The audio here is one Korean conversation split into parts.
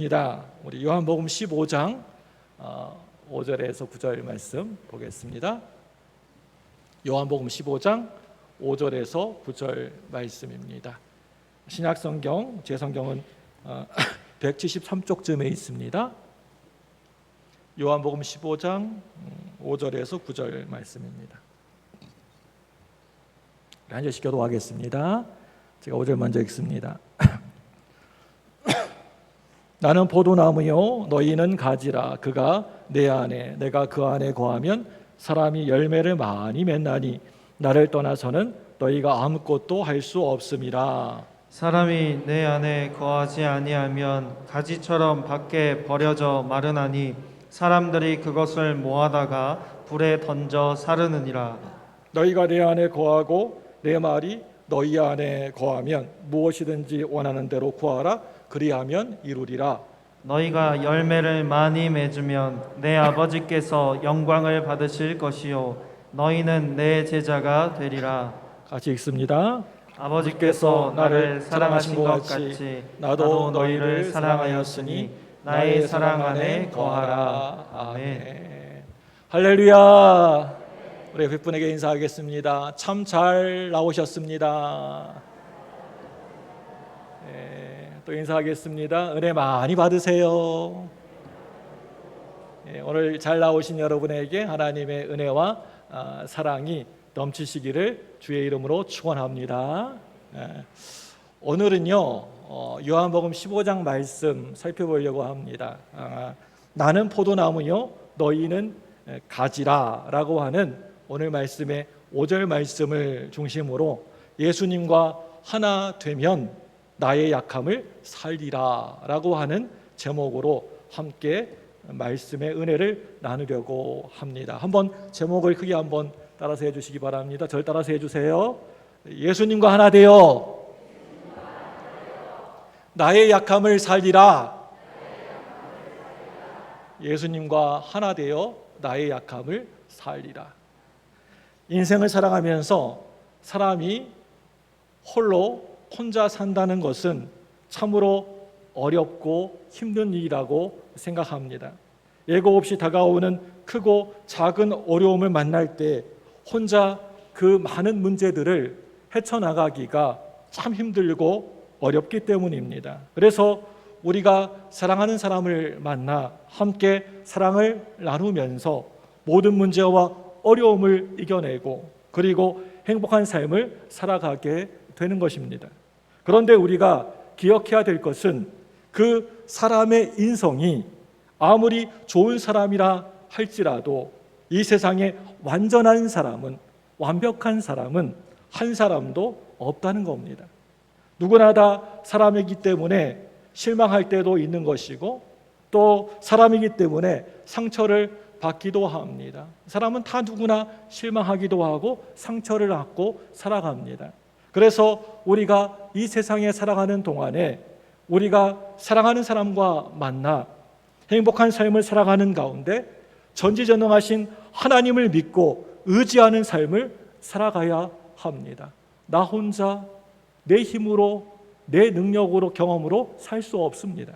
우리 요한복음 15장 5절에서 9절 말씀 보겠습니다. 요한복음 15장 5절에서 9절 말씀입니다. 신약성경, 제 성경은 173쪽쯤에 있습니다. 요한복음 15장 5절에서 9절 말씀입니다. 한 절씩 교독하겠습니다. 제가 5절 먼저 읽습니다. 나는 포도나무요 너희는 가지라. 그가 내 안에 내가 그 안에 거하면 사람이 열매를 많이 맺나니 나를 떠나서는 너희가 아무것도 할 수 없음이라. 사람이 내 안에 거하지 아니하면 가지처럼 밖에 버려져 마르나니 사람들이 그것을 모아다가 불에 던져 사르느니라. 너희가 내 안에 거하고 내 말이 너희 안에 거하면 무엇이든지 원하는 대로 구하라. 그리하면 이루리라. 너희가 열매를 많이 맺으면 내 아버지께서 영광을 받으실 것이요 너희는 내 제자가 되리라. 같이 읽습니다. 아버지께서 나를 사랑하신 것 같이 나도 너희를 사랑하였으니 나의 사랑 안에 거하라. 아멘. 할렐루야. 우리 옆에 분에게 인사하겠습니다. 참 잘 나오셨습니다. 또 인사하겠습니다. 은혜 많이 받으세요. 오늘 잘 나오신 여러분에게 하나님의 은혜와 사랑이 넘치시기를 주의 이름으로 축원합니다. 오늘은요 요한복음 15장 말씀 살펴보려고 합니다. 나는 포도나무요 너희는 가지라 라고 하는 오늘 말씀의 5절 말씀을 중심으로 예수님과 하나 되면 나의 약함을 살리라 라고 하는 제목으로 함께 말씀의 은혜를 나누려고 합니다. 한번 제목을 크게 한번 따라서 해주시기 바랍니다. 절 따라서 해주세요. 예수님과 하나 되어 나의 약함을 살리라. 예수님과 하나 되어 나의 약함을 살리라. 인생을 살아가면서 사람이 혼자 산다는 것은 참으로 어렵고 힘든 일이라고 생각합니다. 예고 없이 다가오는 크고 작은 어려움을 만날 때 혼자 그 많은 문제들을 헤쳐나가기가 참 힘들고 어렵기 때문입니다. 그래서 우리가 사랑하는 사람을 만나 함께 사랑을 나누면서 모든 문제와 어려움을 이겨내고 그리고 행복한 삶을 살아가게 되는 것입니다. 그런데 우리가 기억해야 될 것은 그 사람의 인성이 아무리 좋은 사람이라 할지라도 이 세상에 완전한 사람은, 완벽한 사람은 한 사람도 없다는 겁니다. 누구나 다 사람이기 때문에 실망할 때도 있는 것이고 또 사람이기 때문에 상처를 받기도 합니다. 사람은 다 누구나 실망하기도 하고 상처를 받고 살아갑니다. 그래서 우리가 이 세상에 살아가는 동안에 우리가 사랑하는 사람과 만나 행복한 삶을 살아가는 가운데 전지전능하신 하나님을 믿고 의지하는 삶을 살아가야 합니다. 나 혼자 내 힘으로 내 능력으로 경험으로 살 수 없습니다.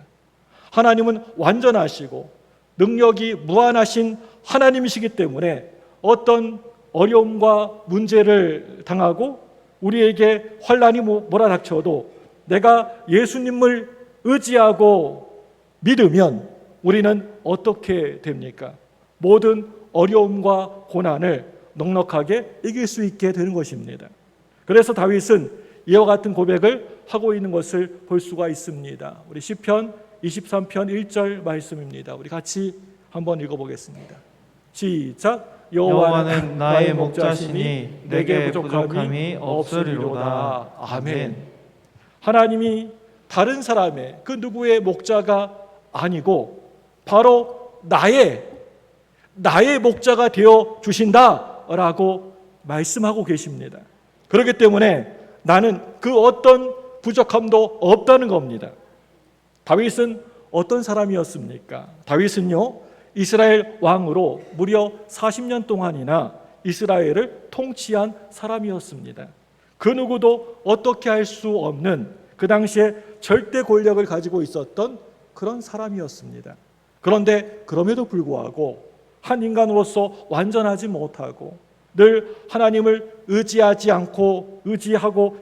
하나님은 완전하시고 능력이 무한하신 하나님이시기 때문에 어떤 어려움과 문제를 당하고 우리에게 환난이 몰아닥쳐도 내가 예수님을 의지하고 믿으면 우리는 어떻게 됩니까? 모든 어려움과 고난을 넉넉하게 이길 수 있게 되는 것입니다. 그래서 다윗은 이와 같은 고백을 하고 있는 것을 볼 수가 있습니다. 우리 시편 23편 1절 말씀입니다. 우리 같이 한번 읽어보겠습니다. 시작. 여호와는 나의 목자시니 내게 부족함이 없으리로다. 아멘. 하나님이 다른 사람의 그 누구의 목자가 아니고 바로 나의 목자가 되어 주신다라고 말씀하고 계십니다. 그렇기 때문에 나는 그 어떤 부족함도 없다는 겁니다. 다윗은 어떤 사람이었습니까? 다윗은요 이스라엘 왕으로 무려 40년 동안이나 이스라엘을 통치한 사람이었습니다. 그 누구도 어떻게 할 수 없는 그 당시에 절대 권력을 가지고 있었던 그런 사람이었습니다. 그런데 그럼에도 불구하고 한 인간으로서 완전하지 못하고 늘 하나님을 의지하고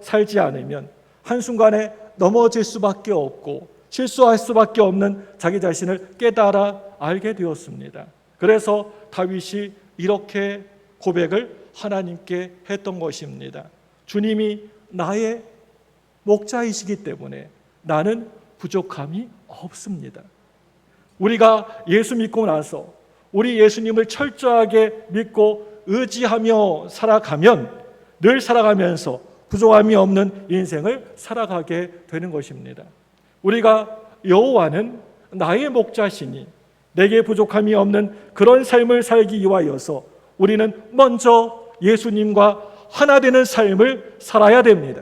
살지 않으면 한순간에 넘어질 수밖에 없고 실수할 수밖에 없는 자기 자신을 깨달아 알게 되었습니다. 그래서 다윗이 이렇게 고백을 하나님께 했던 것입니다. 주님이 나의 목자이시기 때문에 나는 부족함이 없습니다. 우리가 예수 믿고 나서 우리 예수님을 철저하게 믿고 의지하며 살아가면 늘 살아가면서 부족함이 없는 인생을 살아가게 되는 것입니다. 우리가 여호와는 나의 목자시니 내게 부족함이 없는 그런 삶을 살기 위하여서 우리는 먼저 예수님과 하나 되는 삶을 살아야 됩니다.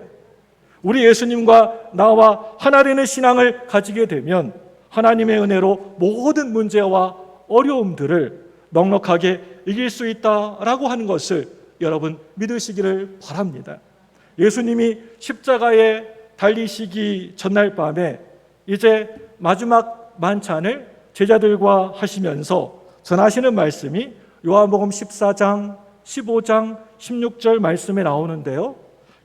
우리 예수님과 나와 하나 되는 신앙을 가지게 되면 하나님의 은혜로 모든 문제와 어려움들을 넉넉하게 이길 수 있다라고 하는 것을 여러분 믿으시기를 바랍니다. 예수님이 십자가에 달리시기 전날 밤에 이제 마지막 만찬을 제자들과 하시면서 전하시는 말씀이 요한복음 14장, 15장, 16절 말씀에 나오는데요.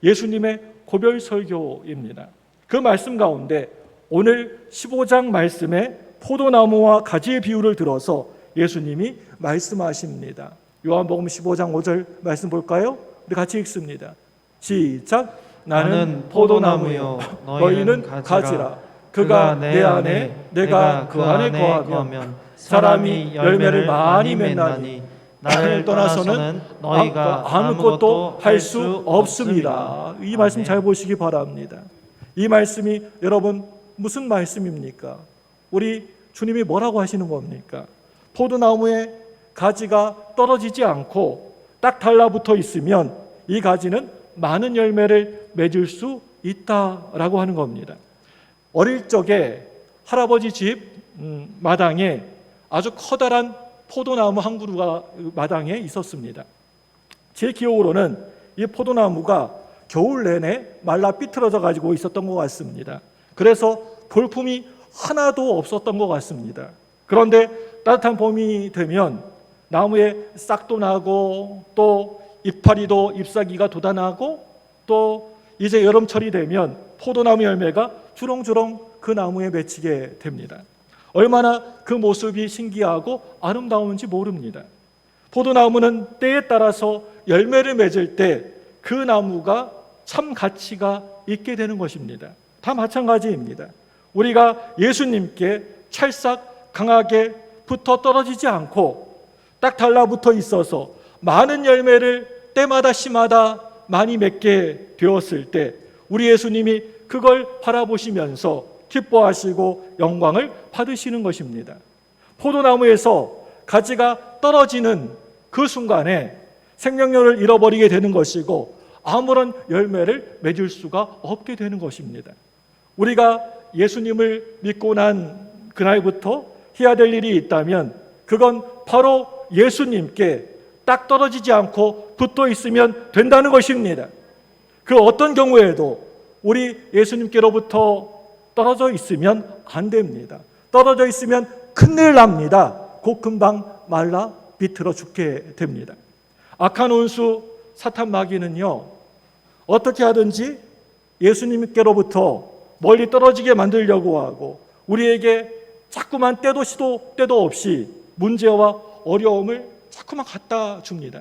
예수님의 고별 설교입니다. 그 말씀 가운데 오늘 15장 말씀에 포도나무와 가지의 비유를 들어서 예수님이 말씀하십니다. 요한복음 15장 5절 말씀 볼까요? 우리 같이 읽습니다. 시작. 나는 포도나무요 너희는 가지라. 그가 내 안에 내가 그 안에 거하면 사람이 열매를 많이 맺나니 나를 떠나서는 너희가 아무것도 할 수 없습니다. 이 말씀 잘 보시기 바랍니다. 이 말씀이 여러분 무슨 말씀입니까? 우리 주님이 뭐라고 하시는 겁니까? 포도나무에 가지가 떨어지지 않고 딱 달라붙어 있으면 이 가지는 많은 열매를 맺을 수 있다라고 하는 겁니다. 어릴 적에 할아버지 집 마당에 아주 커다란 포도나무 한 그루가 마당에 있었습니다. 제 기억으로는 이 포도나무가 겨울 내내 말라 삐뚤어져 가지고 있었던 것 같습니다. 그래서 볼품이 하나도 없었던 것 같습니다. 그런데 따뜻한 봄이 되면 나무에 싹도 나고 또 이파리도 잎사귀가 돋아나고 또 이제 여름철이 되면 포도나무 열매가 주렁주렁 그 나무에 맺히게 됩니다. 얼마나 그 모습이 신기하고 아름다운지 모릅니다. 포도나무는 때에 따라서 열매를 맺을 때 그 나무가 참 가치가 있게 되는 것입니다. 다 마찬가지입니다. 우리가 예수님께 찰싹 강하게 붙어 떨어지지 않고 딱 달라붙어 있어서 많은 열매를 때마다 시마다 많이 맺게 되었을 때 우리 예수님이 그걸 바라보시면서 기뻐하시고 영광을 받으시는 것입니다. 포도나무에서 가지가 떨어지는 그 순간에 생명력을 잃어버리게 되는 것이고 아무런 열매를 맺을 수가 없게 되는 것입니다. 우리가 예수님을 믿고 난 그날부터 해야 될 일이 있다면 그건 바로 예수님께 딱 떨어지지 않고 붙어 있으면 된다는 것입니다. 그 어떤 경우에도 우리 예수님께로부터 떨어져 있으면 안 됩니다. 떨어져 있으면 큰일 납니다. 곧 금방 말라 비틀어 죽게 됩니다. 악한 원수 사탄 마귀는요, 어떻게 하든지 예수님께로부터 멀리 떨어지게 만들려고 하고 우리에게 자꾸만 때도 시도 때도 없이 문제와 어려움을 자꾸만 갖다 줍니다.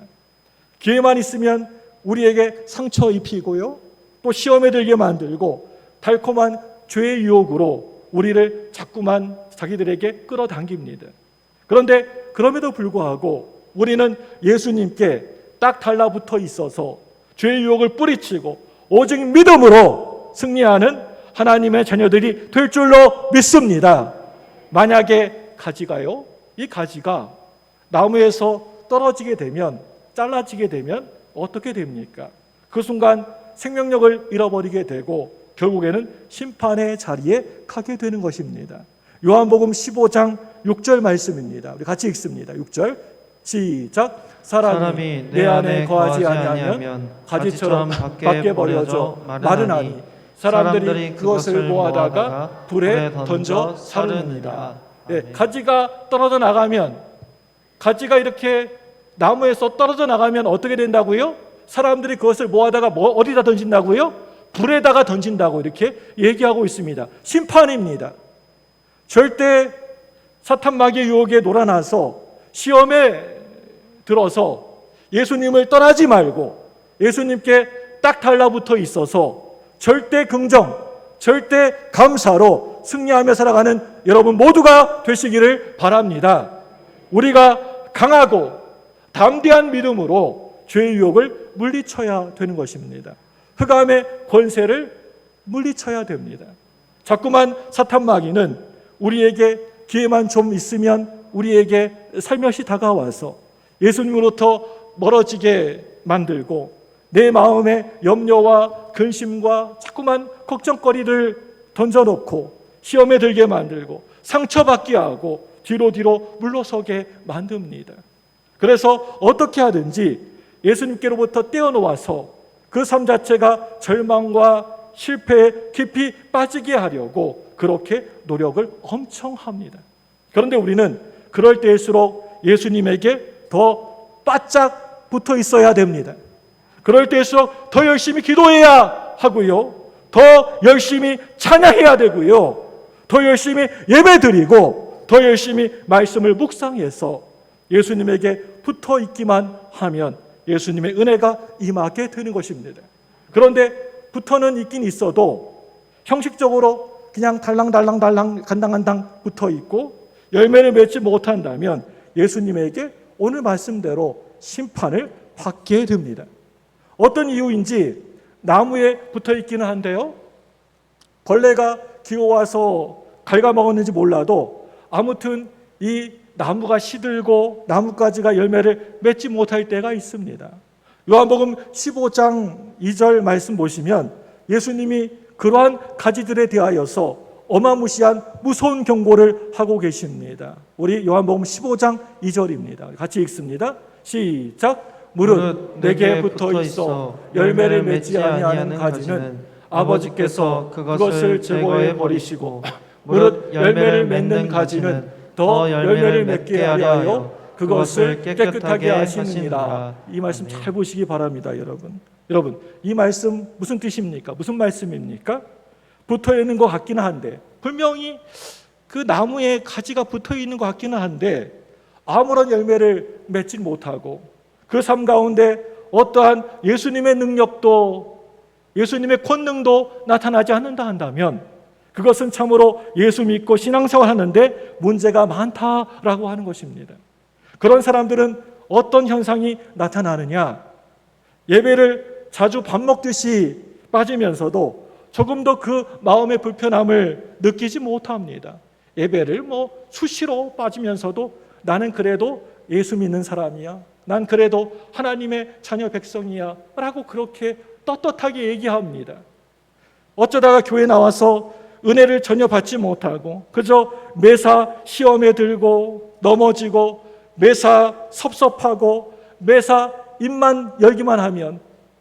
기회만 있으면 우리에게 상처 입히고요, 또 시험에 들게 만들고 달콤한 죄의 유혹으로 우리를 자꾸만 자기들에게 끌어당깁니다. 그런데 그럼에도 불구하고 우리는 예수님께 딱 달라붙어 있어서 죄의 유혹을 뿌리치고 오직 믿음으로 승리하는 하나님의 자녀들이 될 줄로 믿습니다. 만약에 가지가요, 이 가지가 나무에서 떨어지게 되면, 잘라지게 되면 어떻게 됩니까? 그 순간 생명력을 잃어버리게 되고 결국에는 심판의 자리에 가게 되는 것입니다. 요한복음 15장 6절 말씀입니다. 우리 같이 읽습니다. 6절 시작. 사람이 내 안에 거하지 아니하면 가지처럼 밖에 버려져 마르나니 사람들이 그것을 모아다가 불에 던져 사르느니라. 가지가 떨어져 나가면, 가지가 이렇게 나무에서 떨어져 나가면 어떻게 된다고요? 사람들이 그것을 모아다가 어디다 던진다고요? 불에다가 던진다고 이렇게 얘기하고 있습니다. 심판입니다. 절대 사탄 마귀의 유혹에 놀아나서 시험에 들어서 예수님을 떠나지 말고 예수님께 딱 달라붙어 있어서 절대 긍정, 절대 감사로 승리하며 살아가는 여러분 모두가 되시기를 바랍니다. 우리가 강하고 담대한 믿음으로 죄의 유혹을 물리쳐야 되는 것입니다. 흑암의 권세를 물리쳐야 됩니다. 자꾸만 사탄 마귀는 우리에게 기회만 좀 있으면 우리에게 살며시 다가와서 예수님으로부터 멀어지게 만들고 내 마음에 염려와 근심과 자꾸만 걱정거리를 던져놓고 시험에 들게 만들고 상처받게 하고 뒤로 물러서게 만듭니다. 그래서 어떻게 하든지 예수님께로부터 떼어놓아서 그 삶 자체가 절망과 실패에 깊이 빠지게 하려고 그렇게 노력을 엄청 합니다. 그런데 우리는 그럴 때일수록 예수님에게 더 바짝 붙어 있어야 됩니다. 그럴 때일수록 더 열심히 기도해야 하고요, 더 열심히 찬양해야 되고요, 더 열심히 예배드리고 더 열심히 말씀을 묵상해서 예수님에게 붙어 있기만 하면 예수님의 은혜가 임하게 되는 것입니다. 그런데 붙어는 있긴 있어도 형식적으로 그냥 달랑달랑 간당간당 붙어 있고 열매를 맺지 못한다면 예수님에게 오늘 말씀대로 심판을 받게 됩니다. 어떤 이유인지 나무에 붙어 있기는 한데요, 벌레가 기어와서 갉아먹었는지 몰라도 아무튼 이 나무가 시들고 나뭇가지가 열매를 맺지 못할 때가 있습니다. 요한복음 15장 2절 말씀 보시면 예수님이 그러한 가지들에 대하여서 어마무시한 무서운 경고를 하고 계십니다. 우리 요한복음 15장 2절입니다. 같이 읽습니다. 시작. 무릇 내게 붙어 있어 열매를 맺지 아니하는 가지는 아버지께서 그것을 제거해 버리시고 무릇 열매를 맺는 가지는 더 열매를 맺게 하려 그것을 깨끗하게 하시느니라. 이 말씀 잘 보시기 바랍니다. 여러분 이 말씀 무슨 뜻입니까? 무슨 말씀입니까? 붙어 있는 것 같기는 한데, 분명히 그 나무에 가지가 붙어 있는 것 같기는 한데 아무런 열매를 맺지 못하고 그 삶 가운데 어떠한 예수님의 능력도 예수님의 권능도 나타나지 않는다 한다면 그것은 참으로 예수 믿고 신앙생활 하는데 문제가 많다라고 하는 것입니다. 그런 사람들은 어떤 현상이 나타나느냐? 예배를 자주 밥 먹듯이 빠지면서도 조금 더 그 마음의 불편함을 느끼지 못합니다. 예배를 수시로 빠지면서도 나는 그래도 예수 믿는 사람이야, 난 그래도 하나님의 자녀 백성이야 라고 그렇게 떳떳하게 얘기합니다. 어쩌다가 교회 나와서 은혜를 전혀 받지 못하고 그저 매사 시험에 들고 넘어지고 매사 섭섭하고 매사 입만 열기만 하면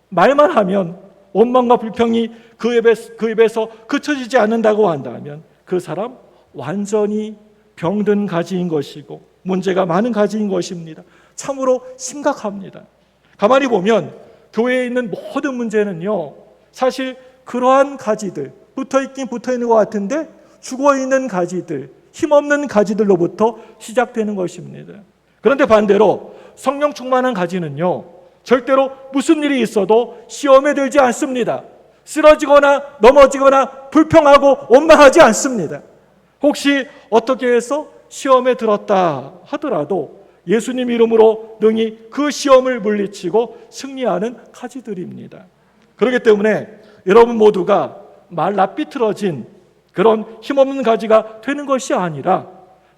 말만 하면 원망과 불평이 그 입에서 그쳐지지 않는다고 한다면 그 사람 완전히 병든 가지인 것이고 문제가 많은 가지인 것입니다. 참으로 심각합니다. 가만히 보면 교회에 있는 모든 문제는요, 사실 그러한 가지들, 붙어있긴 붙어있는 것 같은데 죽어있는 가지들, 힘없는 가지들로부터 시작되는 것입니다. 그런데 반대로 성령 충만한 가지는요, 절대로 무슨 일이 있어도 시험에 들지 않습니다. 쓰러지거나 넘어지거나 불평하고 원망하지 않습니다. 혹시 어떻게 해서 시험에 들었다 하더라도 예수님 이름으로 능히 그 시험을 물리치고 승리하는 가지들입니다. 그렇기 때문에 여러분 모두가 말 낯비틀어진 그런 힘없는 가지가 되는 것이 아니라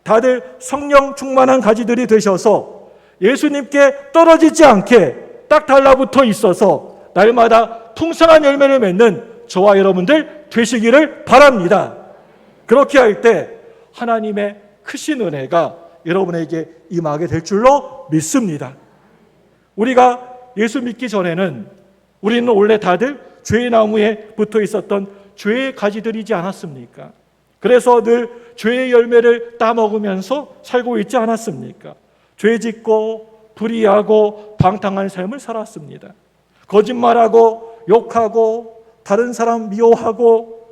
다들 성령 충만한 가지들이 되셔서 예수님께 떨어지지 않게 딱 달라붙어 있어서 날마다 풍성한 열매를 맺는 저와 여러분들 되시기를 바랍니다. 그렇게 할 때 하나님의 크신 은혜가 여러분에게 임하게 될 줄로 믿습니다. 우리가 예수 믿기 전에는 우리는 원래 다들 죄의 나무에 붙어 있었던 죄의 가지들이지 않았습니까? 그래서 늘 죄의 열매를 따먹으면서 살고 있지 않았습니까? 죄 짓고 불의하고 방탕한 삶을 살았습니다. 거짓말하고 욕하고 다른 사람 미워하고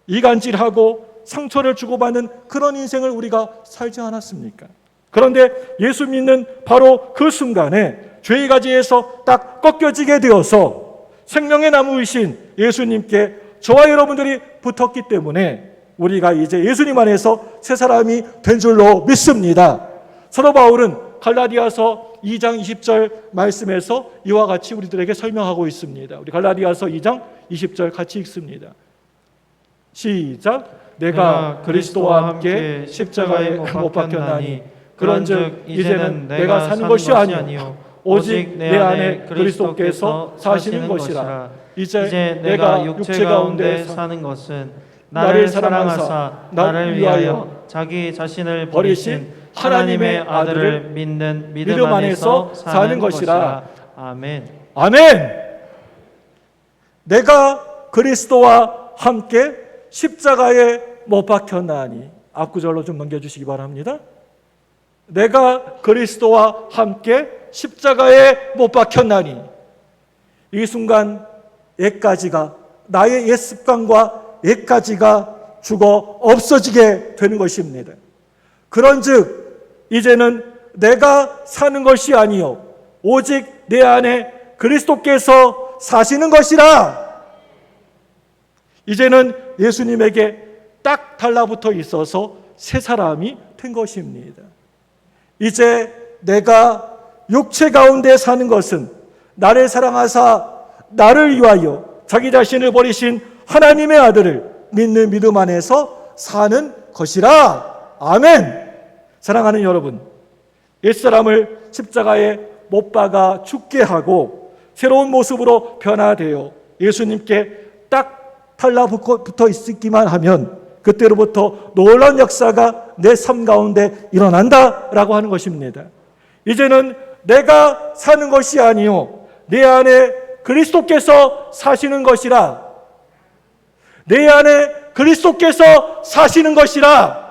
이간질하고 상처를 주고받는 그런 인생을 우리가 살지 않았습니까? 그런데 예수 믿는 바로 그 순간에 죄의 가지에서 딱 꺾여지게 되어서 생명의 나무이신 예수님께 저와 여러분들이 붙었기 때문에 우리가 이제 예수님 안에서 새 사람이 된 줄로 믿습니다. 사도 바울은 갈라디아서 2장 20절 말씀에서 이와 같이 우리들에게 설명하고 있습니다. 우리 갈라디아서 2장 20절 같이 읽습니다. 시작. 내가 그리스도와 함께 십자가에 못 박혔나니 그런즉 이제는 내가 사는 것이 아니요 오직 내 안에 그리스도께서 사시는 것이라. 이제 내가 육체 가운데 사는 것은 나를 사랑하사 나를 위하여 자기 자신을 버리신 하나님의 아들을 믿는 믿음 안에서 사는 것이라. 아멘. 아멘. 내가 그리스도와 함께 십자가에 못 박혔나니, 앞구절로 좀 넘겨주시기 바랍니다. 내가 그리스도와 함께 십자가에 못 박혔나니, 이 순간 옛가지가, 나의 옛 습관과 옛가지가 죽어 없어지게 되는 것입니다. 그런즉 이제는 내가 사는 것이 아니요 오직 내 안에 그리스도께서 사시는 것이라. 이제는 예수님에게 딱 달라붙어 있어서 새 사람이 된 것입니다. 이제 내가 육체 가운데 사는 것은 나를 사랑하사 나를 위하여 자기 자신을 버리신 하나님의 아들을 믿는 믿음 안에서 사는 것이라. 아멘. 사랑하는 여러분, 옛사람을 십자가에 못 박아 죽게 하고 새로운 모습으로 변화되어 예수님께 딱 달라붙어 있기만 하면 그때로부터 놀라운 역사가 내 삶 가운데 일어난다라고 하는 것입니다. 이제는 내가 사는 것이 아니요 내 안에 그리스도께서 사시는 것이라. 내 안에 그리스도께서 사시는 것이라.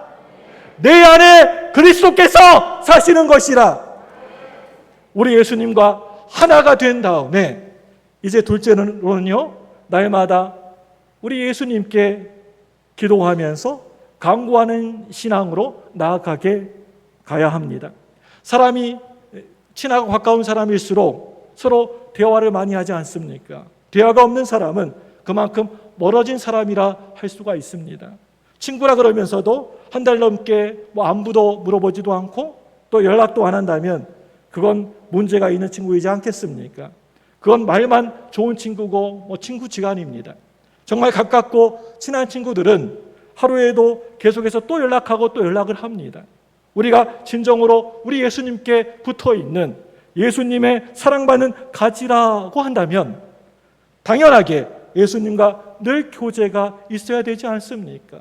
내 안에 그리스도께서 사시는 것이라. 우리 예수님과 하나가 된 다음에 이제 둘째로는요, 날마다 우리 예수님께 기도하면서 간구하는 신앙으로 나아가게 가야 합니다. 사람이 친하고 가까운 사람일수록 서로 대화를 많이 하지 않습니까? 대화가 없는 사람은 그만큼 멀어진 사람이라 할 수가 있습니다. 친구라 그러면서도 한 달 넘게 안부도 물어보지도 않고 또 연락도 안 한다면 그건 문제가 있는 친구이지 않겠습니까? 그건 말만 좋은 친구고 친구지간입니다. 정말 가깝고 친한 친구들은 하루에도 계속해서 또 연락하고 또 연락을 합니다. 우리가 진정으로 우리 예수님께 붙어있는 예수님의 사랑받는 가지라고 한다면 당연하게 예수님과 늘 교제가 있어야 되지 않습니까?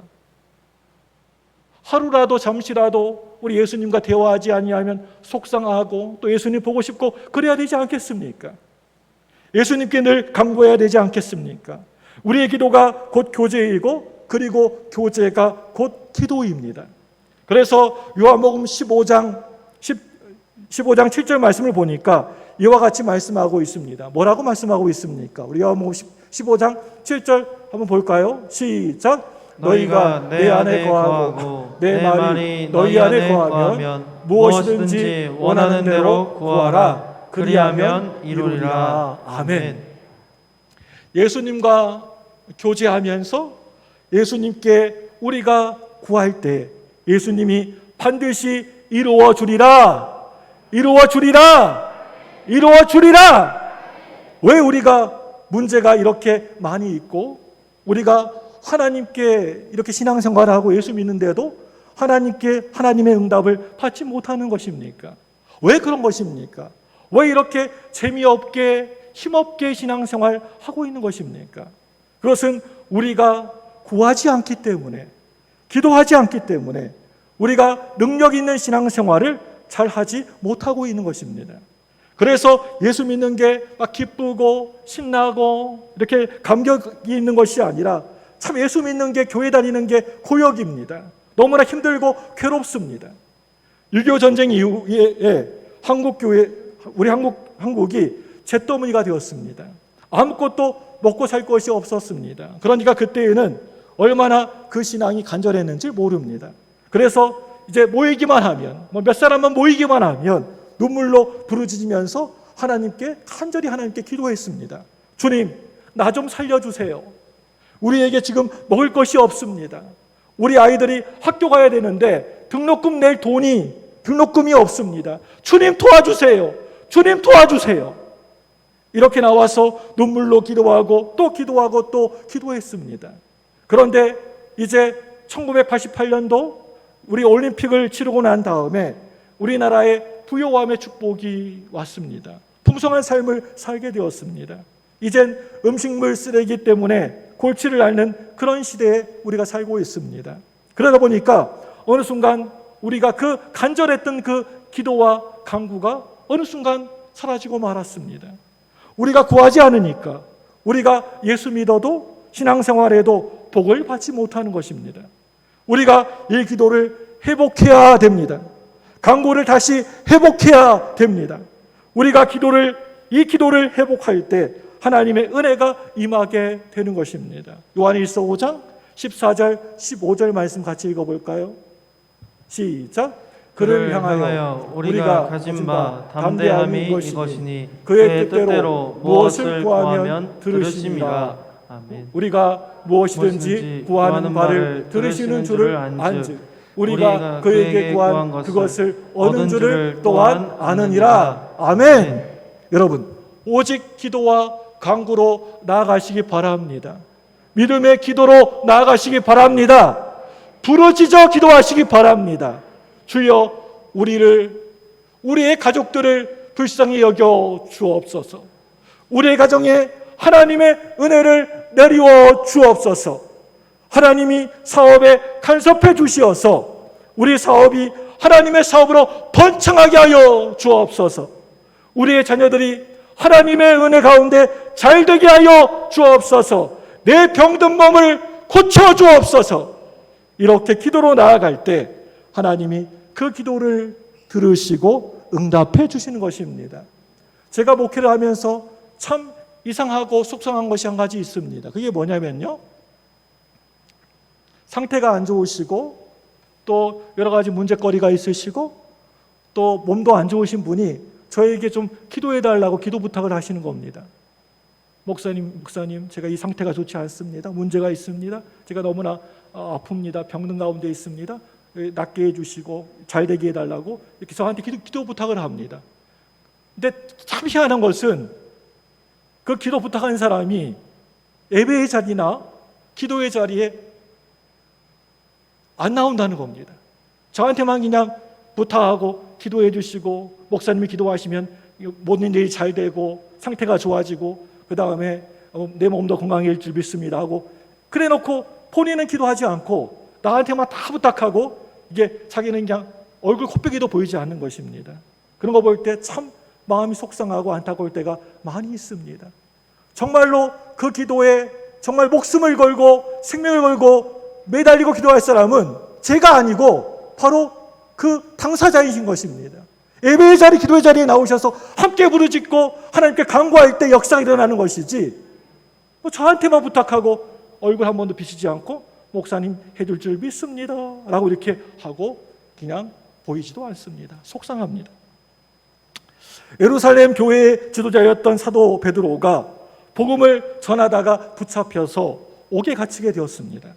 하루라도 잠시라도 우리 예수님과 대화하지 아니하면 속상하고 또 예수님 보고 싶고 그래야 되지 않겠습니까? 예수님께 늘 간구해야 되지 않겠습니까? 우리의 기도가 곧 교제이고 그리고 교제가 곧 기도입니다. 그래서 요한복음 15장 7절 말씀을 보니까 이와 같이 말씀하고 있습니다. 뭐라고 말씀하고 있습니까? 우리 요한복음 15장 7절 한번 볼까요? 시작. 너희가 내 안에 거하고 내 말이 너희 안에 거하면 무엇이든지 원하는 대로 구하라. 그리하면 이루리라. 아멘. 예수님과 교제하면서 예수님께 우리가 구할 때 예수님이 반드시 이루어 주리라. 이루어 주리라. 이루어 주리라. 왜 우리가 문제가 이렇게 많이 있고 우리가 하나님께 이렇게 신앙생활을 하고 예수 믿는데도 하나님께 하나님의 응답을 받지 못하는 것입니까? 왜 그런 것입니까? 왜 이렇게 재미없게 힘없게 신앙생활 하고 있는 것입니까? 그것은 우리가 구하지 않기 때문에, 기도하지 않기 때문에 우리가 능력 있는 신앙생활을 잘 하지 못하고 있는 것입니다. 그래서 예수 믿는 게 막 기쁘고 신나고 이렇게 감격이 있는 것이 아니라 참 예수 믿는 게, 교회 다니는 게 고역입니다. 너무나 힘들고 괴롭습니다. 6.25 전쟁 이후에 한국이 잿더미가 되었습니다. 아무것도 먹고 살 것이 없었습니다. 그러니까 그때에는 얼마나 그 신앙이 간절했는지 모릅니다. 그래서 이제 모이기만 하면, 몇 사람만 모이기만 하면 눈물로 부르짖으면서 간절히 하나님께 기도했습니다. 주님, 나 좀 살려주세요. 우리에게 지금 먹을 것이 없습니다. 우리 아이들이 학교 가야 되는데 등록금이 없습니다. 주님 도와주세요. 주님 도와주세요. 이렇게 나와서 눈물로 기도하고 또 기도하고 또 기도했습니다. 그런데 이제 1988년도 우리 올림픽을 치르고 난 다음에 우리나라에 부요함의 축복이 왔습니다. 풍성한 삶을 살게 되었습니다. 이젠 음식물 쓰레기 때문에 골치를 앓는 그런 시대에 우리가 살고 있습니다. 그러다 보니까 어느 순간 우리가 그 간절했던 그 기도와 간구가 어느 순간 사라지고 말았습니다. 우리가 구하지 않으니까 우리가 예수 믿어도 신앙생활에도 복을 받지 못하는 것입니다. 우리가 이 기도를 회복해야 됩니다. 간구를 다시 회복해야 됩니다. 우리가 이 기도를 회복할 때 하나님의 은혜가 임하게 되는 것입니다. 요한일서 5장 14절 15절 말씀 같이 읽어볼까요? 시작. 그를 향하여 우리가 가진 바 담대함이 이것이니 그의 뜻대로 무엇을 구하면 들으심이라. 아멘. 우리가 무엇이든지 구하는 바를 들으시는 줄을 안즉 우리가 그에게 구한 그것을 얻은 줄을 또한 아느니라. 아멘. 여러분, 오직 기도와 간구로 나아가시기 바랍니다. 믿음의 기도로 나아가시기 바랍니다. 부르짖어 기도하시기 바랍니다. 주여, 우리의 가족들을 불쌍히 여겨 주옵소서. 우리의 가정에 하나님의 은혜를 내리워 주옵소서. 하나님이 사업에 간섭해 주시어서 우리 사업이 하나님의 사업으로 번창하게 하여 주옵소서. 우리의 자녀들이 하나님의 은혜 가운데 잘되게 하여 주옵소서. 내 병든 몸을 고쳐 주옵소서. 이렇게 기도로 나아갈 때 하나님이 그 기도를 들으시고 응답해 주시는 것입니다. 제가 목회를 하면서 참 이상하고 속상한 것이 한 가지 있습니다. 그게 뭐냐면요, 상태가 안 좋으시고 또 여러 가지 문제거리가 있으시고 또 몸도 안 좋으신 분이 저에게 좀 기도해 달라고 기도 부탁을 하시는 겁니다. 목사님, 제가 이 상태가 좋지 않습니다. 문제가 있습니다. 제가 너무나 아픕니다. 병든 가운데 있습니다. 낫게 해주시고 잘 되게 해달라고 이렇게 저한테 기도 부탁을 합니다. 근데 참 희한한 것은 그 기도 부탁한 사람이 예배의 자리나 기도의 자리에 안 나온다는 겁니다. 저한테만 그냥 부탁하고 기도해 주시고 목사님이 기도하시면 모든 일이 잘 되고 상태가 좋아지고 그 다음에 내 몸도 건강해질 줄 믿습니다 하고 그래 놓고 본인은 기도하지 않고 나한테만 다 부탁하고 이게 자기는 그냥 얼굴 코빼기도 보이지 않는 것입니다. 그런 거 볼 때 참 마음이 속상하고 안타까울 때가 많이 있습니다. 정말로 그 기도에 정말 목숨을 걸고 생명을 걸고 매달리고 기도할 사람은 제가 아니고 바로 그 당사자이신 것입니다. 예배의 자리, 기도의 자리에 나오셔서 함께 부르짖고 하나님께 간구할 때 역사가 일어나는 것이지 저한테만 부탁하고 얼굴 한 번도 비치지 않고 목사님 해줄 줄 믿습니다 라고 이렇게 하고 그냥 보이지도 않습니다. 속상합니다. 예루살렘 교회의 지도자였던 사도 베드로가 복음을 전하다가 붙잡혀서 옥에 갇히게 되었습니다.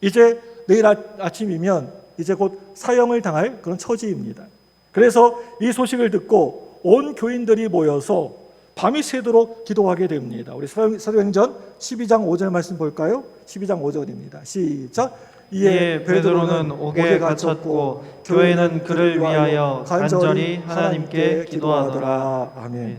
이제 내일 아침이면 이제 곧 사형을 당할 그런 처지입니다. 그래서 이 소식을 듣고 온 교인들이 모여서 밤이 새도록 기도하게 됩니다. 우리 사도행전 12장 5절 말씀 볼까요? 12장 5절입니다. 시작. 이에 베드로는 옥에 갇혔고 교회는 그를 위하여 간절히 하나님께 기도하더라. 아멘.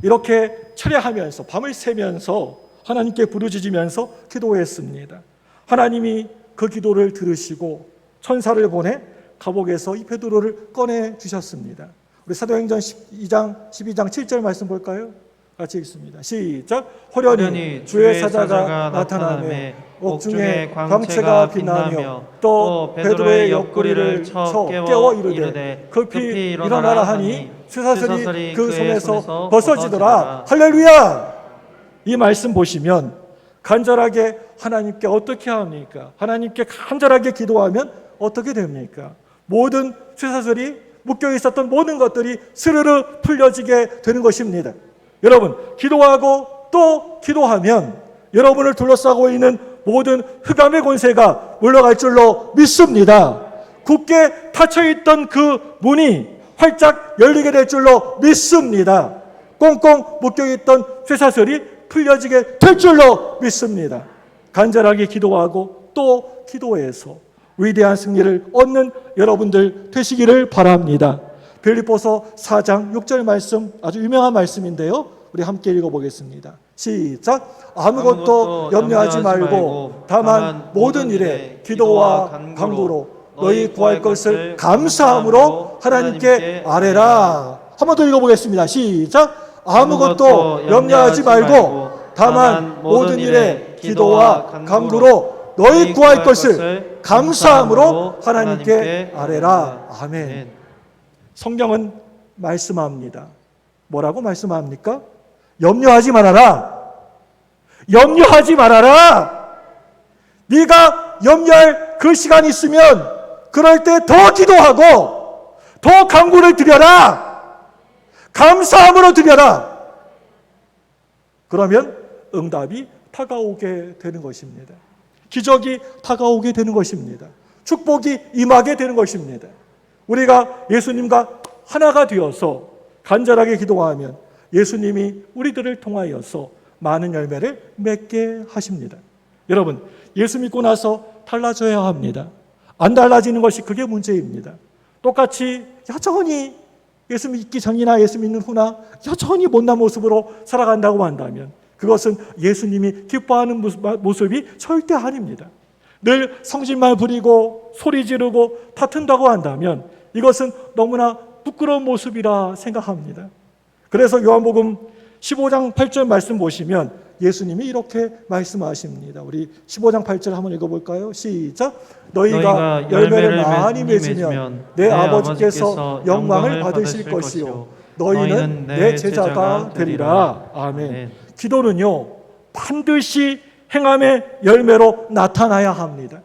이렇게 철야하면서 밤을 새면서 하나님께 부르짖으면서 기도했습니다. 하나님이 그 기도를 들으시고 천사를 보내 감옥에서 이 베드로를 꺼내 주셨습니다. 우리 사도행전 12장 7절 말씀 볼까요? 같이 읽습니다. 시작. 호련히 주의 사자가 나타나매 옥중에 광채가 빛나며 또 베드로의 옆구리를 쳐 깨워 이르되 급히 일어나라 하니 쇠사슬이 그 손에서 벗어지더라. 할렐루야. 이 말씀 보시면 간절하게 하나님께 어떻게 합니까? 하나님께 간절하게 기도하면 어떻게 됩니까? 모든 쇠사슬이 묶여 있었던 모든 것들이 스르르 풀려지게 되는 것입니다. 여러분, 기도하고 또 기도하면 여러분을 둘러싸고 있는 모든 흑암의 권세가 물러갈 줄로 믿습니다. 굳게 닫혀있던 그 문이 활짝 열리게 될 줄로 믿습니다. 꽁꽁 묶여있던 쇠사슬이 풀려지게 될 줄로 믿습니다. 간절하게 기도하고 또 기도해서 위대한 승리를 얻는 여러분들 되시기를 바랍니다. 빌립보서 4장 6절 말씀, 아주 유명한 말씀인데요. 우리 함께 읽어보겠습니다. 시작. 아무것도 염려하지 말고 다만 모든 일에 기도와 간구로 너희 구할 것을 감사함으로 하나님께 아뢰라. 한 번 더 읽어보겠습니다. 시작. 아무것도 염려하지 말고 다만 모든 일에 기도와 간구로 너희 구할 것을 감사함으로 하나님께 아뢰라. 아멘. 성경은 말씀합니다. 뭐라고 말씀합니까? 염려하지 말아라. 염려하지 말아라. 네가 염려할 그 시간이 있으면 그럴 때 더 기도하고 더 간구를 드려라. 감사함으로 드려라. 그러면 응답이 다가오게 되는 것입니다. 기적이 다가오게 되는 것입니다. 축복이 임하게 되는 것입니다. 우리가 예수님과 하나가 되어서 간절하게 기도하면 예수님이 우리들을 통하여서 많은 열매를 맺게 하십니다. 여러분, 예수 믿고 나서 달라져야 합니다. 안 달라지는 것이 그게 문제입니다. 똑같이 여전히 예수 믿기 전이나 예수 믿는 후나 여전히 못난 모습으로 살아간다고 한다면 그것은 예수님이 기뻐하는 모습이 절대 아닙니다. 늘 성질만 부리고 소리 지르고 다툰다고 한다면 이것은 너무나 부끄러운 모습이라 생각합니다. 그래서 요한복음 15장 8절 말씀 보시면 예수님이 이렇게 말씀하십니다. 우리 15장 8절 한번 읽어볼까요? 시작. 너희가 열매를 많이 맺으면 내 아버지께서 영광을 받으실 것이요 너희는 내 제자가 되리라. 아멘. 기도는요 반드시 행함의 열매로 나타나야 합니다.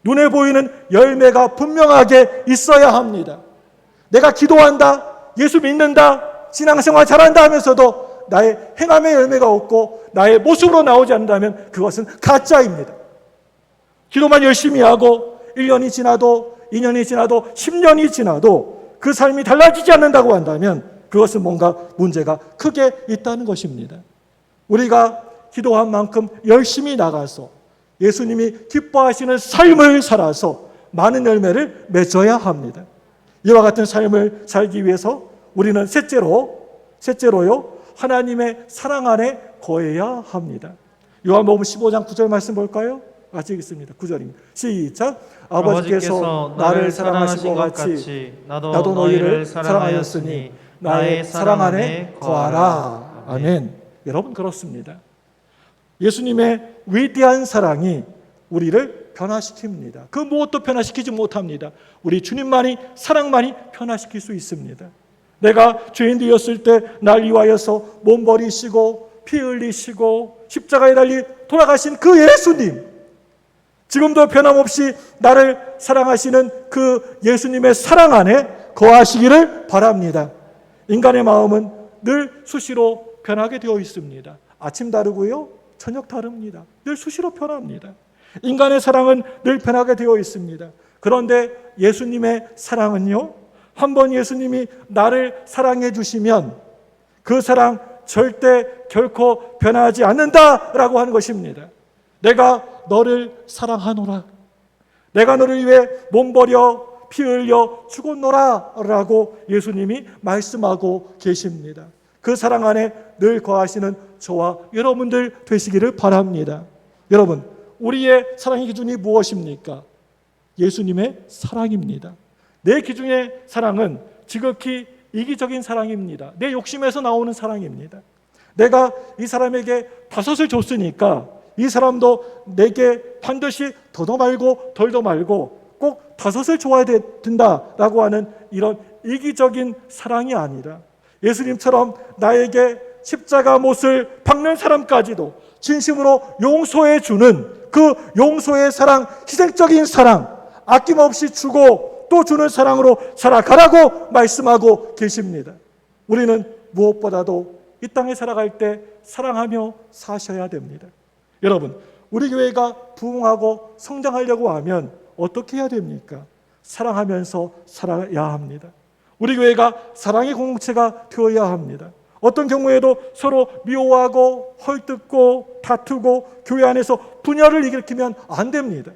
눈에 보이는 열매가 분명하게 있어야 합니다. 내가 기도한다, 예수 믿는다, 신앙생활 잘한다 하면서도 나의 행함의 열매가 없고 나의 모습으로 나오지 않는다면 그것은 가짜입니다. 기도만 열심히 하고 1년이 지나도 2년이 지나도 10년이 지나도 그 삶이 달라지지 않는다고 한다면 그것은 뭔가 문제가 크게 있다는 것입니다. 우리가 기도한 만큼 열심히 나가서 예수님이 기뻐하시는 삶을 살아서 많은 열매를 맺어야 합니다. 이와 같은 삶을 살기 위해서 우리는 셋째로요 하나님의 사랑 안에 거해야 합니다. 요한복음 15장 9절 말씀 볼까요? 같이 읽겠습니다. 9절입니다. 시작. 아버지께서 나를 사랑하신 것 같이 나도 너희를 사랑하였으니 나의 사랑 안에 거하라. 아멘. 여러분 그렇습니다. 예수님의 위대한 사랑이 우리를 변화시킵니다. 그 무엇도 변화시키지 못합니다. 우리 주님만이 사랑만이 변화시킬 수 있습니다. 내가 죄인 되었을 때 날 위하여서 몸 버리시고 피 흘리시고 십자가에 달리 돌아가신 그 예수님, 지금도 변함없이 나를 사랑하시는 그 예수님의 사랑 안에 거하시기를 바랍니다. 인간의 마음은 늘 수시로 변하게 되어 있습니다. 아침 다르고요, 저녁 다릅니다. 늘 수시로 변합니다. 인간의 사랑은 늘 변하게 되어 있습니다. 그런데 예수님의 사랑은요, 한번 예수님이 나를 사랑해 주시면 그 사랑 절대 결코 변하지 않는다라고 하는 것입니다. 내가 너를 사랑하노라. 내가 너를 위해 몸 버려 피 흘려 죽었노라 라고 예수님이 말씀하고 계십니다. 그 사랑 안에 늘 거하시는 저와 여러분들 되시기를 바랍니다. 여러분, 우리의 사랑의 기준이 무엇입니까? 예수님의 사랑입니다. 내 기준의 사랑은 지극히 이기적인 사랑입니다. 내 욕심에서 나오는 사랑입니다. 내가 이 사람에게 5을 줬으니까 이 사람도 내게 반드시 더도 말고 덜도 말고 꼭 5을 좋아해야 된다라고 하는 이런 이기적인 사랑이 아니라 예수님처럼 나에게 십자가 못을 박는 사람까지도 진심으로 용서해 주는 그 용서의 사랑, 희생적인 사랑, 아낌없이 주고 또 주는 사랑으로 살아가라고 말씀하고 계십니다. 우리는 무엇보다도 이 땅에 살아갈 때 사랑하며 사셔야 됩니다. 여러분, 우리 교회가 부흥하고 성장하려고 하면 어떻게 해야 됩니까? 사랑하면서 살아야 합니다. 우리 교회가 사랑의 공동체가 되어야 합니다. 어떤 경우에도 서로 미워하고 헐뜯고 다투고 교회 안에서 분열을 일으키면 안 됩니다.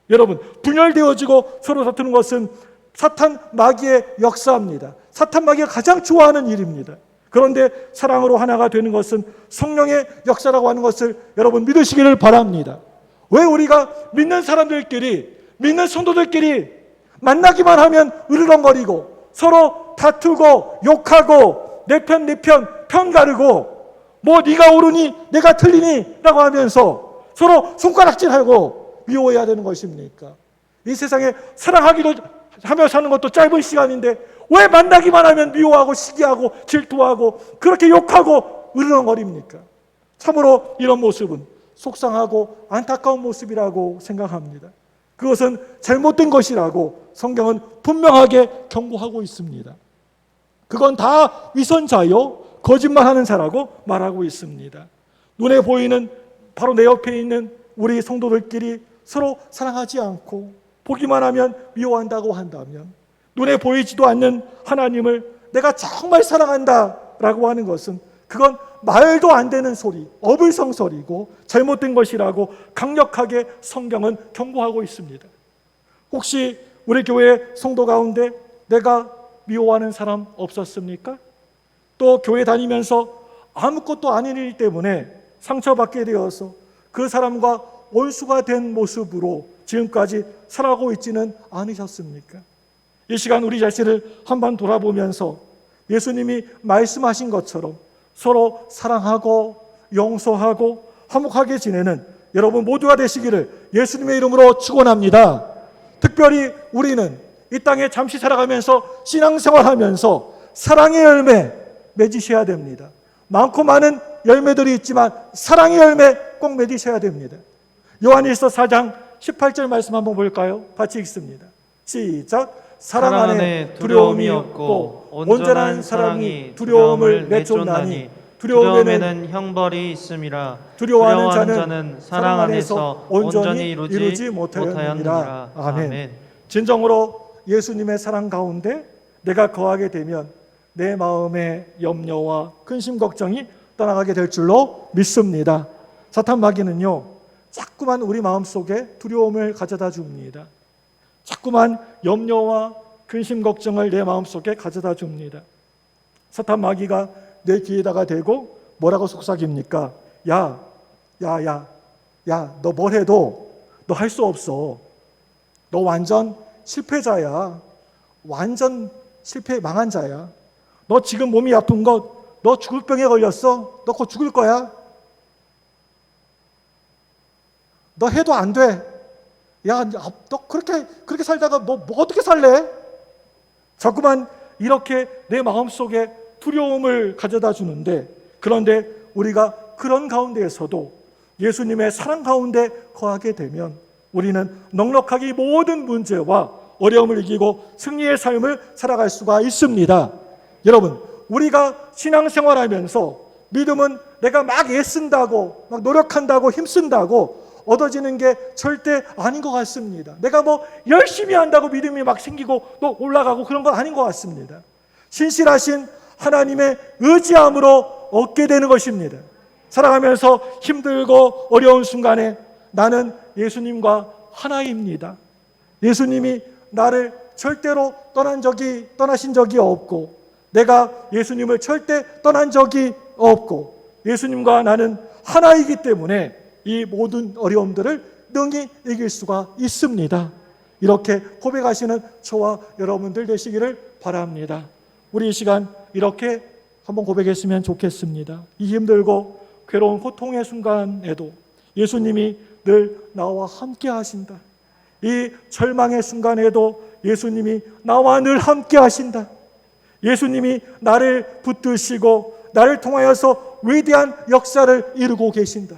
여러분, 분열되어지고 서로 다투는 것은 사탄 마귀의 역사입니다. 사탄 마귀가 가장 좋아하는 일입니다. 그런데 사랑으로 하나가 되는 것은 성령의 역사라고 하는 것을 여러분 믿으시기를 바랍니다. 왜 우리가 믿는 사람들끼리, 믿는 성도들끼리 만나기만 하면 으르렁거리고 서로 다투고 욕하고 내 편 가르고 뭐 네가 옳으니 내가 틀리니 라고 하면서 서로 손가락질하고 미워해야 되는 것입니까? 이 세상에 사랑하기도 하며 사는 것도 짧은 시간인데 왜 만나기만 하면 미워하고 시기하고 질투하고 그렇게 욕하고 으르렁거립니까? 참으로 이런 모습은 속상하고 안타까운 모습이라고 생각합니다. 그것은 잘못된 것이라고 성경은 분명하게 경고하고 있습니다. 그건 다 위선자요 거짓말하는 자라고 말하고 있습니다. 눈에 보이는 바로 내 옆에 있는 우리 성도들끼리 서로 사랑하지 않고 보기만 하면 미워한다고 한다면 눈에 보이지도 않는 하나님을 내가 정말 사랑한다라고 하는 것은 그건 말도 안 되는 소리, 어불성설이고 잘못된 것이라고 강력하게 성경은 경고하고 있습니다. 혹시 우리 교회 성도 가운데 내가 미워하는 사람 없었습니까? 또 교회 다니면서 아무것도 아닌 일 때문에 상처받게 되어서 그 사람과 원수가 된 모습으로 지금까지 살아가고 있지는 않으셨습니까? 이 시간 우리 자신을 한번 돌아보면서 예수님이 말씀하신 것처럼 서로 사랑하고 용서하고 화목하게 지내는 여러분 모두가 되시기를 예수님의 이름으로 축원합니다. 특별히 우리는 이 땅에 잠시 살아가면서 신앙생활하면서 사랑의 열매 맺으셔야 됩니다. 많고 많은 열매들이 있지만 사랑의 열매 꼭 맺으셔야 됩니다. 요한일서 4장 18절 말씀 한번 볼까요? 같이 읽습니다. 시작. 사랑 안에 두려움이 없고 온전한 사랑이 두려움을 내쫓나니 두려움에는 형벌이 있음이라. 두려워하는 자는 사랑 안에서 온전히 이루지 못하였느니라. 아멘. 진정으로 예수님의 사랑 가운데 내가 거하게 되면 내 마음의 염려와 근심 걱정이 떠나가게 될 줄로 믿습니다. 사탄 마귀는요 자꾸만 우리 마음속에 두려움을 가져다 줍니다. 자꾸만 염려와 근심 걱정을 내 마음속에 가져다 줍니다. 사탄 마귀가 내 귀에다가 대고 뭐라고 속삭입니까? 야, 너 뭘 해도 너 할 수 없어. 너 완전 실패자야. 완전 실패 망한 자야. 너 지금 몸이 아픈 것, 너 죽을 병에 걸렸어. 너 곧 죽을 거야. 너 해도 안 돼. 야, 너 그렇게 살다가 뭐 어떻게 살래? 자꾸만 이렇게 내 마음속에 두려움을 가져다 주는데, 그런데 우리가 그런 가운데에서도 예수님의 사랑 가운데 거하게 되면 우리는 넉넉하게 모든 문제와 어려움을 이기고 승리의 삶을 살아갈 수가 있습니다. 여러분, 우리가 신앙생활하면서 믿음은 내가 막 애쓴다고 막 노력한다고 힘쓴다고 얻어지는 게 절대 아닌 것 같습니다. 내가 뭐 열심히 한다고 믿음이 막 생기고 또 올라가고 그런 건 아닌 것 같습니다. 신실하신 하나님의 의지함으로 얻게 되는 것입니다. 살아가면서 힘들고 어려운 순간에 나는 예수님과 하나입니다. 예수님이 나를 절대로 떠나신 적이 없고 내가 예수님을 절대 떠난 적이 없고 예수님과 나는 하나이기 때문에 이 모든 어려움들을 능히 이길 수가 있습니다. 이렇게 고백하시는 저와 여러분들 되시기를 바랍니다. 우리 이 시간 이렇게 한번 고백했으면 좋겠습니다. 이 힘들고 괴로운 고통의 순간에도 예수님이 늘 나와 함께 하신다. 이 절망의 순간에도 예수님이 나와 늘 함께 하신다. 예수님이 나를 붙드시고 나를 통하여서 위대한 역사를 이루고 계신다.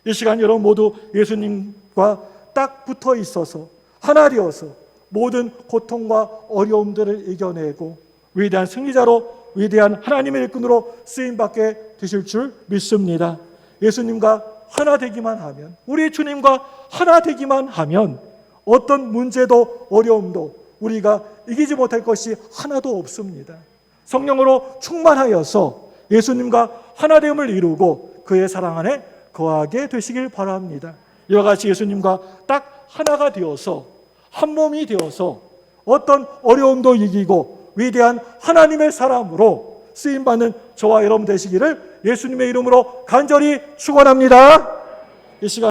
이 시간 여러분 모두 예수님과 딱 붙어 있어서 하나 되어서 모든 고통과 어려움들을 이겨내고 위대한 승리자로 위대한 하나님의 일꾼으로 쓰임받게 되실 줄 믿습니다. 예수님과 하나 되기만 하면, 우리 주님과 하나 되기만 하면 어떤 문제도 어려움도 우리가 이기지 못할 것이 하나도 없습니다. 성령으로 충만하여서 예수님과 하나됨을 이루고 그의 사랑 안에 거하게 되시길 바랍니다. 이와 같이 예수님과 딱 하나가 되어서 한 몸이 되어서 어떤 어려움도 이기고 위대한 하나님의 사람으로 쓰임받는 저와 여러분 되시기를 예수님의 이름으로 간절히 축원합니다. 이 시간